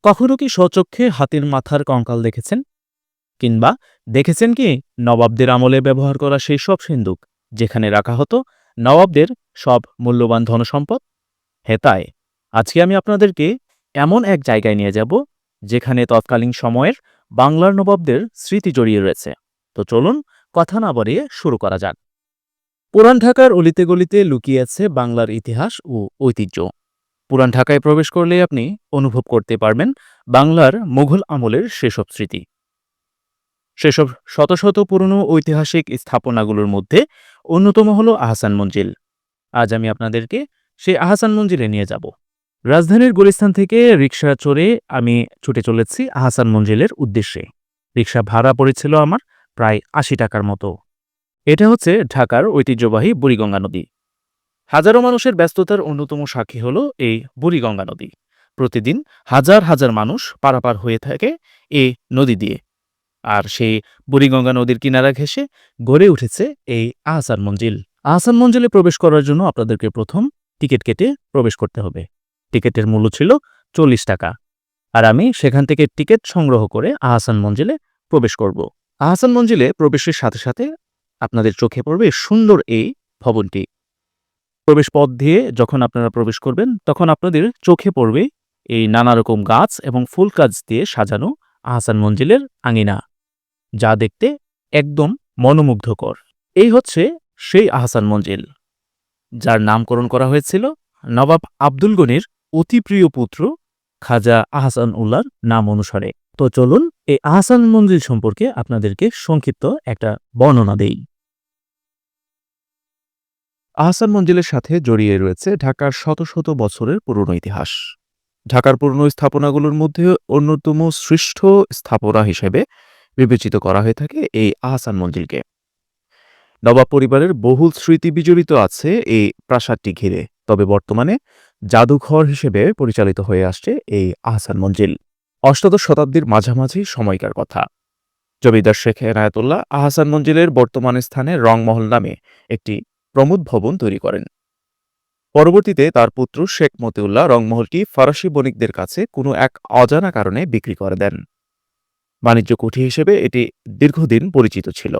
কখনো কি স্বচক্ষে হাতির মাথার কঙ্কাল দেখেছেন? কিংবা দেখেছেন কি নবাবদের আমলে ব্যবহার করা সেই সব সিন্দুক যেখানে রাখা হতো নবাবদের সব মূল্যবান ধনসম্পদ? হ্যাঁ, তাই আজকে আমি আপনাদেরকে এমন এক জায়গায় নিয়ে যাব যেখানে তৎকালীন সময়ের বাংলার নবাবদের স্মৃতি জড়িয়ে রয়েছে। তো চলুন কথা না বাড়িয়ে শুরু করা যাক। পুরান ঢাকার অলিতে গলিতে লুকিয়ে আছে বাংলার ইতিহাস ও ঐতিহ্য। পুরান ঢাকায় প্রবেশ করলে আপনি অনুভব করতে পারবেন বাংলার মুঘল আমলের সেসব স্মৃতি, সেসব শত শত পুরনো ঐতিহাসিক স্থাপনাগুলোর মধ্যে অন্যতম হলো আহসান মঞ্জিল। আজ আমি আপনাদেরকে সেই আহসান মঞ্জিলে নিয়ে যাব। রাজধানীর গুলিস্তান থেকে রিকশা চড়ে আমি ছুটে চলেছি আহসান মঞ্জিলের উদ্দেশ্যে। রিকশা ভাড়া পড়েছিল আমার প্রায় ৮০ টাকার মতো। এটা হচ্ছে ঢাকার ঐতিহ্যবাহী বুড়িগঙ্গা নদী। হাজারো মানুষের ব্যস্ততার অন্যতম সাক্ষী হলো এই বুড়িগঙ্গা নদী। প্রতিদিন হাজার হাজার মানুষ পারাপার হয়ে থাকে এই নদী দিয়ে। আর সেই বুড়িগঙ্গা নদীর কিনারা ঘেঁষে গড়ে উঠেছে এই আহসান মঞ্জিল। আহসান মঞ্জিলে প্রবেশ করার জন্য আপনাদেরকে প্রথম টিকিট কেটে প্রবেশ করতে হবে। টিকিটের মূল্য ছিল ৪০ টাকা। আর আমি সেখান থেকে টিকিট সংগ্রহ করে আহসান মঞ্জিলে প্রবেশ করব। আহসান মঞ্জিলে প্রবেশের সাথে সাথে আপনাদের চোখে পড়বে সুন্দর এই ভবনটি। প্রবেশ পথ দিয়ে যখন আপনারা প্রবেশ করবেন তখন আপনাদের চোখে পড়বে এই নানা রকম গাছ এবং ফুল গাছ দিয়ে সাজানো আহসান মঞ্জিলের আঙিনা, যা দেখতে একদম মনোমুগ্ধকর। এই হচ্ছে সেই আহসান মঞ্জিল যার নামকরণ করা হয়েছিল নবাব আব্দুল গনির অতি প্রিয় পুত্র খাজা আহসান উল্লাহর নাম অনুসারে। তো চলুন এই আহসান মঞ্জিল সম্পর্কে আপনাদেরকে সংক্ষিপ্ত একটা বর্ণনা দেই। আহসান মঞ্জিলের সাথে জড়িয়ে রয়েছে ঢাকার শত শত বছরের পুরনো ইতিহাস। ঢাকার পুরনো স্থাপনাগুলোর মধ্যে অন্যতম শ্রেষ্ঠ স্থাপনা হিসেবে বিবেচিত করা হয়ে থাকে এই আহসান মঞ্জিলকে। নবাব পরিবারের বহুল স্মৃতি বিজড়িত আছে এই প্রাসাদটি ঘিরে। তবে বর্তমানে জাদুঘর হিসেবে পরিচালিত হয়ে আসছে এই আহসান মঞ্জিল। অষ্টাদশ শতাব্দীর মাঝামাঝি সময়কার কথা। জমিদার শেখ এনায়েতুল্লাহ আহসান মঞ্জিলের বর্তমান স্থানে রংমহল নামে একটি প্রমোদ ভবন তৈরি করেন। পরবর্তীতে তার পুত্র শেখ মতিউল্লাহ রংমহলটি ফরাসি বণিকদের কাছে কোনো এক অজানা কারণে বিক্রি করে দেন। বাণিজ্য কুঠি হিসেবে এটি দীর্ঘদিন পরিচিত ছিল।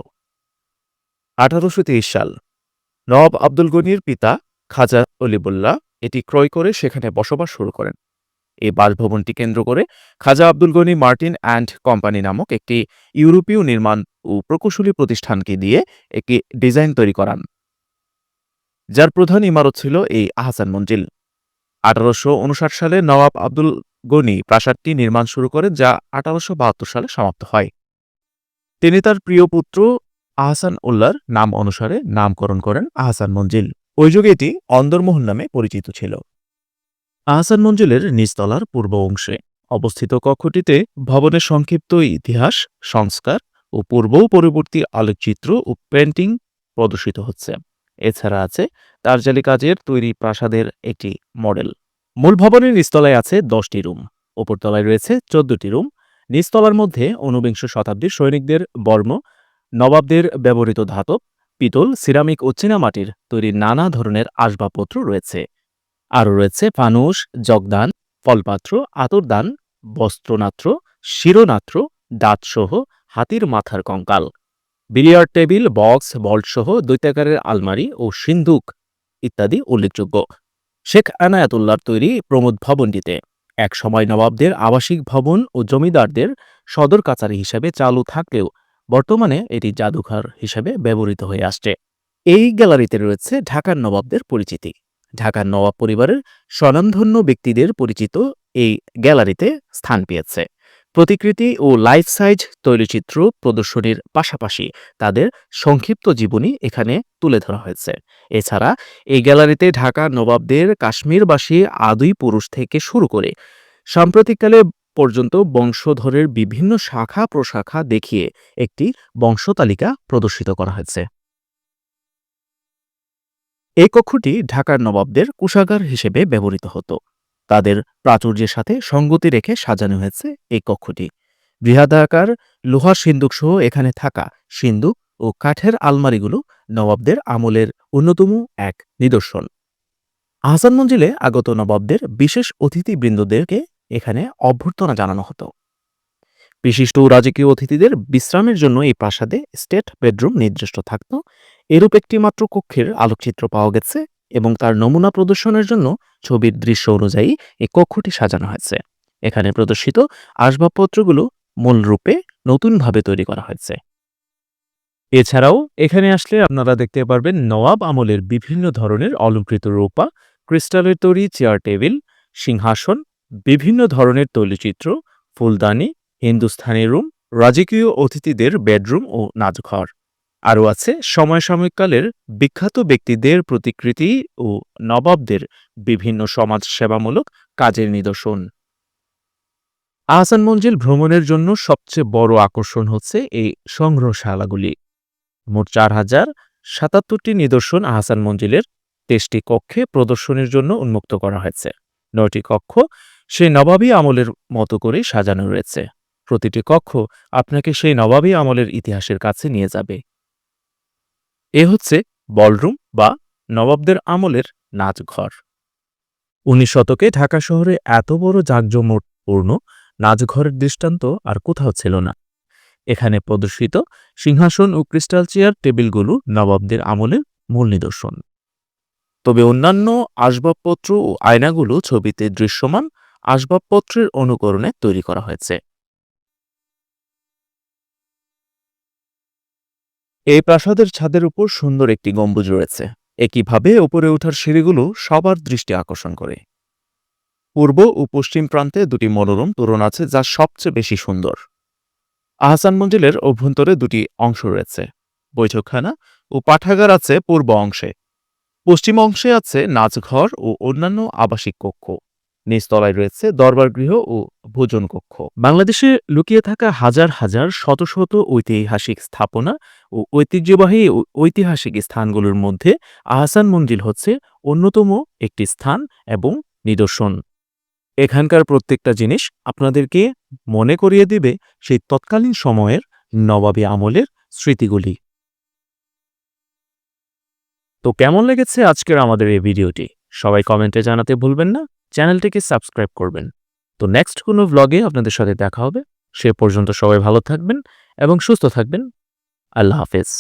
১৮২৩ সাল নবাব আব্দুল গনির পিতা খাজা অলিবুল্লাহ এটি ক্রয় করে সেখানে বসবাস শুরু করেন। এই বাসভবনটি কেন্দ্র করে Khwaja Abdul Gani Martin and company নামক একটি ইউরোপীয় নির্মাণ ও প্রকৌশলী প্রতিষ্ঠানকে দিয়ে একটি ডিজাইন তৈরি করান, যার প্রধান ইমারত ছিল এই আহসান মঞ্জিল। ১৮৫৯ সালে নবাব আব্দুল গনি প্রাসাদটি নির্মাণ শুরু করেন, যা ১৮৭২ সালে সমাপ্ত হয়। তিনি তার প্রিয় পুত্র আহসান উল্লাহর নাম অনুসারে নামকরণ করেন আহসান মঞ্জিল। ওই যুগে এটি অন্দরমহল নামে পরিচিত ছিল। আহসান মঞ্জিলের নিচতলার পূর্ব অংশে অবস্থিত কক্ষটিতে ভবনের সংক্ষিপ্ত ইতিহাস, সংস্কার ও পূর্ব পরবর্তী আলোকচিত্র ও পেন্টিং প্রদর্শিত হচ্ছে। এছাড়া আছে তারজালি কাজের তৈরি প্রাসাদের একটি মডেল। মূল ভবনের নিচতলায় আছে ১০টি রুম, ওপরতলায় রয়েছে ১৪টি রুম। নিচতলার মধ্যে ঊনবিংশ শতাব্দীর সৈনিকদের বর্ম, নবাবদের ব্যবহৃত ধাতব, পিতল, সিরামিক ও চীনামাটির তৈরি নানা ধরনের আসবাবপত্র রয়েছে। আরও রয়েছে ফানুস, জগদান, ফলপাত্র, আতরদান, বস্ত্রনাত্র, শিরোনাত্র, দাঁতসহ হাতির মাথার কঙ্কাল, বিলিয়ার্ড টেবিল, বক্স, ভল্টসহ দৈত্যাকারের আলমারি ও সিন্দুক ইত্যাদি উল্লেখযোগ্য। শেখ এনায়েতুল্লাহর তৈরি প্রমোদ ভবনটিতে একসময় নবাবদের আবাসিক ভবন ও জমিদারদের সদর কাছারি হিসেবে চালু থাকলেও বর্তমানে এটি জাদুঘর হিসেবে ব্যবহৃত হয়ে আসছে। এই গ্যালারিতে রয়েছে ঢাকার নবাবদের পরিচিতি। ঢাকার নবাব পরিবারের স্বনামধন্য ব্যক্তিদের পরিচিত এই গ্যালারিতে স্থান পেয়েছে। প্রতিকৃতি ও লাইফ সাইজ তৈলচিত্র প্রদর্শনীর পাশাপাশি তাদের সংক্ষিপ্ত জীবনী এখানে তুলে ধরা হয়েছে। এছাড়া এই গ্যালারিতে ঢাকা নবাবদের কাশ্মীরবাসী আদি পুরুষ থেকে শুরু করে সাম্প্রতিককালে পর্যন্ত বংশধরের বিভিন্ন শাখা প্রশাখা দেখিয়ে একটি বংশতালিকা প্রদর্শিত করা হয়েছে। এই কক্ষটি ঢাকার নবাবদের কোষাগার হিসেবে ব্যবহৃত হতো। তাদের প্রাচুর্যের সাথে সঙ্গতি রেখে সাজানো হয়েছে এই কক্ষটি। বৃহদাকার লোহার সিন্দুক সহ এখানে থাকা সিন্দুক ও কাঠের আলমারিগুলো নবাবদের আমলের অন্যতম এক নিদর্শন। আহসান মঞ্জিলে আগত নবাবদের বিশেষ অতিথিবৃন্দদেরকে এখানে অভ্যর্থনা জানানো হতো। বিশিষ্ট রাজকীয় অতিথিদের বিশ্রামের জন্য এই প্রাসাদে স্টেট বেডরুম নির্দিষ্ট থাকত। এরূপ একটি মাত্র কক্ষের আলোকচিত্র পাওয়া গেছে এবং তার নমুনা প্রদর্শনের জন্য ছবির দৃশ্য অনুযায়ী এই কক্ষটি সাজানো হয়েছে। এখানে প্রদর্শিত আসবাবপত্রগুলো মূল রূপে নতুনভাবে তৈরি করা হয়েছে। এছাড়াও এখানে আসলে আপনারা দেখতে পারবেন নওয়াব আমলের বিভিন্ন ধরনের অলংকৃত রূপা, ক্রিস্টালের তৈরি চেয়ার টেবিল, সিংহাসন, বিভিন্ন ধরনের তৈলচিত্র, ফুলদানি, হিন্দুস্থানি রুম, রাজকীয় অতিথিদের বেডরুম ও নাচঘর। আরও আছে সমসাময়িককালের বিখ্যাত ব্যক্তিদের প্রতিকৃতি ও নবাবদের বিভিন্ন সমাজসেবামূলক কাজের নিদর্শন। আহসান মঞ্জিল ভ্রমণের জন্য সবচেয়ে বড় আকর্ষণ হচ্ছে এই সংগ্রহশালাগুলি। মোট ৪,০৭৭টি নিদর্শন আহসান মঞ্জিলের ২৩টি কক্ষে প্রদর্শনীর জন্য উন্মুক্ত করা হয়েছে। ৯টি কক্ষ সেই নবাবী আমলের মতো করেই সাজানো রয়েছে। প্রতিটি কক্ষ আপনাকে সেই নবাবী আমলের ইতিহাসের কাছে নিয়ে যাবে। এ হচ্ছে বলরুম বা নবাবদের আমলের নাচঘর। ১৯ শতকে ঢাকা শহরে এত বড় জাঁকজমকপূর্ণ নাচঘরের দৃষ্টান্ত আর কোথাও ছিল না। এখানে প্রদর্শিত সিংহাসন ও ক্রিস্টাল চেয়ার টেবিলগুলো নবাবদের আমলের মূল নিদর্শন। তবে অন্যান্য আসবাবপত্র ও আয়নাগুলো ছবিতে দৃশ্যমান আসবাবপত্রের অনুকরণে তৈরি করা হয়েছে। এই প্রাসাদের ছাদের উপর সুন্দর একটি গম্বুজ রয়েছে। একইভাবে ওপরে ওঠার সিঁড়িগুলো সবার দৃষ্টি আকর্ষণ করে। পূর্ব ও পশ্চিম প্রান্তে দুটি মনোরম তোরণ আছে যা সবচেয়ে বেশি সুন্দর। আহসান মঞ্জিলের অভ্যন্তরে দুটি অংশ রয়েছে, বৈঠকখানা ও পাঠাগার আছে পূর্ব অংশে। পশ্চিম অংশে আছে নাচঘর ও অন্যান্য আবাসিক কক্ষ। নিচতলায় রয়েছে দরবারগৃহ ও ভোজন কক্ষ। বাংলাদেশে লুকিয়ে থাকা হাজার হাজার শত শত ঐতিহাসিক স্থাপনা ও ঐতিহ্যবাহী ঐতিহাসিক স্থানগুলোর মধ্যে আহসান মঞ্জিল হচ্ছে অন্যতম একটি স্থান এবং নিদর্শন। এখানকার প্রত্যেকটা জিনিস আপনাদেরকে মনে করিয়ে দিবে সেই তৎকালীন সময়ের নবাবী আমলের স্মৃতিগুলি। তো কেমন লেগেছে আজকের আমাদের এই ভিডিওটি? সবাই কমেন্টে জানাতে ভুলবেন না, চ্যানেলটিকে সাবস্ক্রাইব করবেন। তো নেক্সট কোনো ভ্লগে আপনাদের সাথে দেখা হবে। সে পর্যন্ত সবাই ভালো থাকবেন এবং সুস্থ থাকবেন। আল্লাহ হাফেজ।